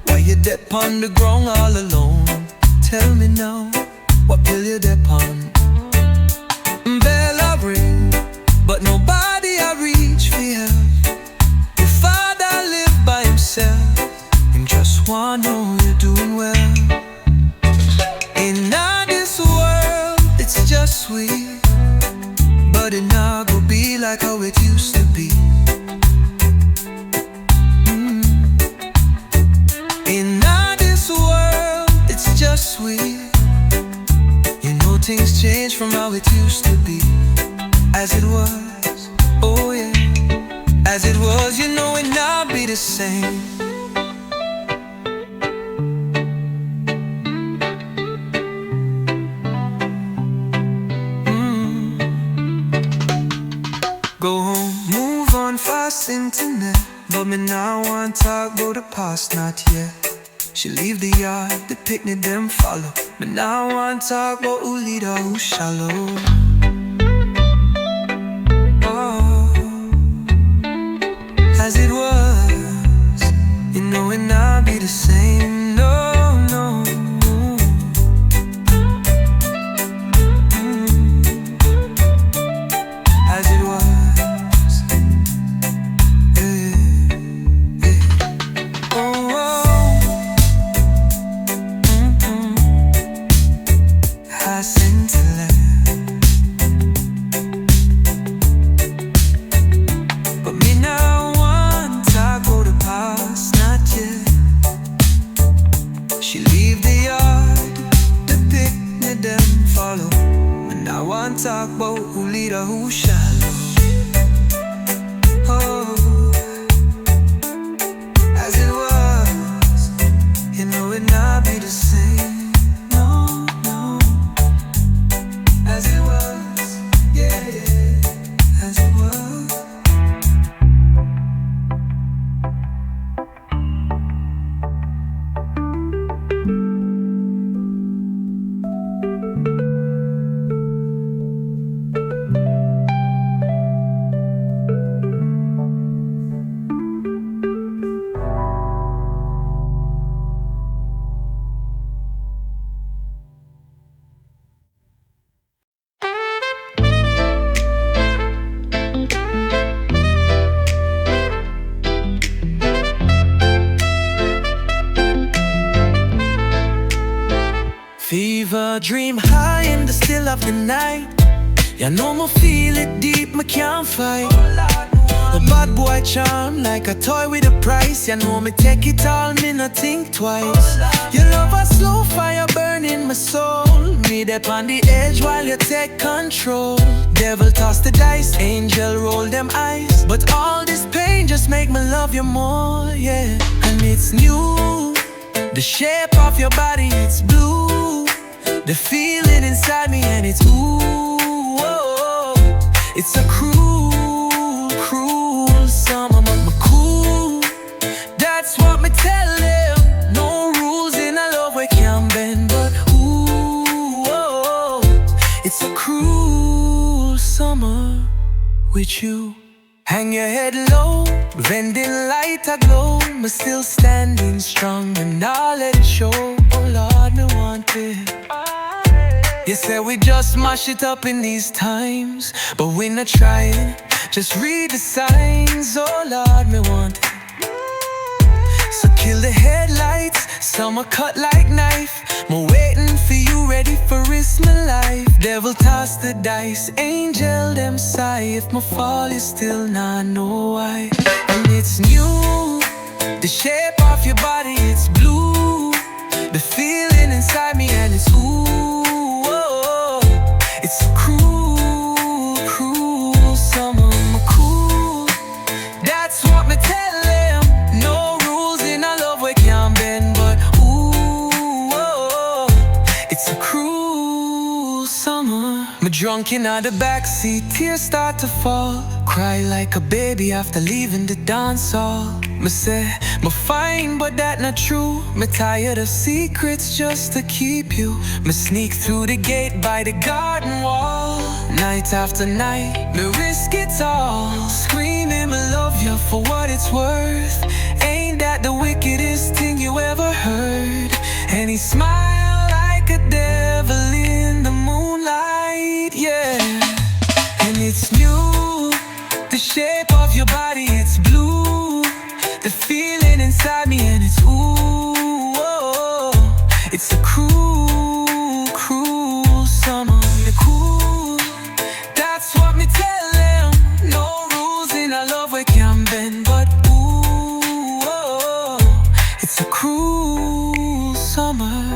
Why you dead on the ground all alone? Tell me now, what pill you dead on? Bell I ring, but nobody I reach for help. Your father lived by himself, and just wanna know you're doing well. In all this world, it's just sweet, but it now go be like how it used to be. In all this world, it's just sweet. You know things change from how it used to be. As it was, oh yeah, as it was, you know it now be the same. Go home, move on fast internet, but me now want talk about the past, not yet. She leave the yard, the picnic them follow, but now I want talk about who lead or who shallow. Oh, as it was, you know it not be the same, no, no. As it was. Talk about who lead or who shallow. Oh, as it was, you know it not be the same. No, no. As it was, yeah, yeah. As it was. Fever, dream high in the still of the night. You know me feel it deep, me can't fight. A bad boy charm like a toy with a price. You know me take it all, me not think twice. Your love a slow fire burning my soul. Me dip on the edge while you take control. Devil toss the dice, angel roll them eyes. But all this pain just make me love you more, yeah. And it's new, the shape of your body, it's blue. The feeling inside me and it's ooh, oh, it's a cruel, cruel summer, but cool. That's what me tell them. No rules in a love we can't bend, but ooh, oh, it's a cruel summer with you. Hang your head low, vending light aglow. Me still standing strong and I'll let it show. Oh Lord, me want it. You said we just mash it up in these times, but we not trying, just read the signs. Oh Lord, me want it. So kill the headlights, summer cut like knife. Me waiting for you, ready for risk my life. Devil toss the dice, angel them sigh. If my fall is still not know why. And it's new, the shape of your body, it's blue. The feeling inside me and it's ooh, oh, it's a cruel, cruel summer, my cool. That's what me tell them. No rules in our love we can't bend, but ooh, oh, it's a cruel summer. Me drunk in the backseat, tears start to fall. Cry like a baby after leaving the dance hall. Me say, me fine, but that not true. Me tired of secrets just to keep you. Me sneak through the gate by the garden wall. Night after night, me risk it all. Screaming me love you for what it's worth. Ain't that the wickedest thing you ever heard? And he smiled like a devil in the moonlight, yeah. And it's new, the shape of your body, it's blue. The feeling inside me and it's ooh, oh, it's a cruel, cruel summer, the cool. That's what me tell them. No rules in our love we can't bend, but ooh, oh, it's a cruel summer.